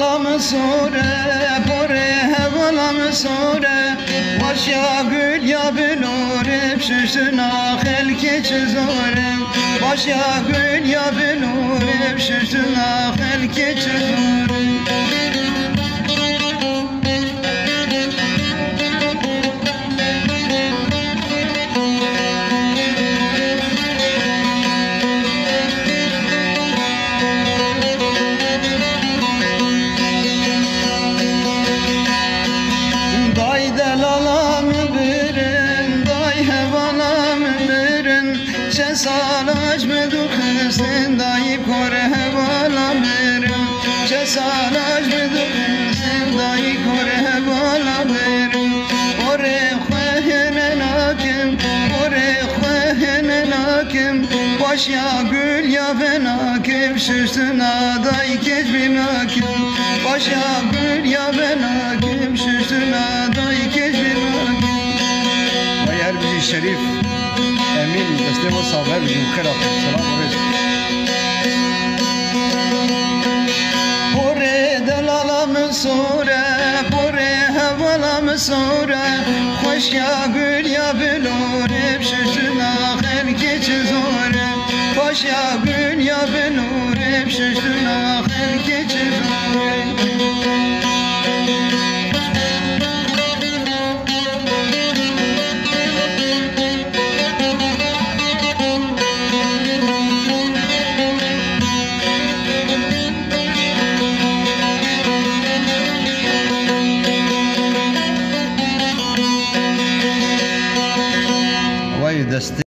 alam sure Bore hevalam sure Baş ya gül ya bülur Şüştüna helke çizore Baş ya gül ya bülur Şüştüna helke çizore Salaj me dukhsin dai kore hevala merim Che salaj me dukhsin dai kore hevala merim Ore khwehne nakim Baş ya gül ya benakim Şüştüna dai kecbinakim Baş ya gül ya benakim Şüştüna dai kecbinakim Bayar bizi şerif امين تسليم والصواب بخير سلام عليكم بوري دلالم سوره بوري هوالم سوره خوش يا gül ya bülur Şüştüna helke çizore Baş ya gül ya bülur Şüştüna helke çizore دستی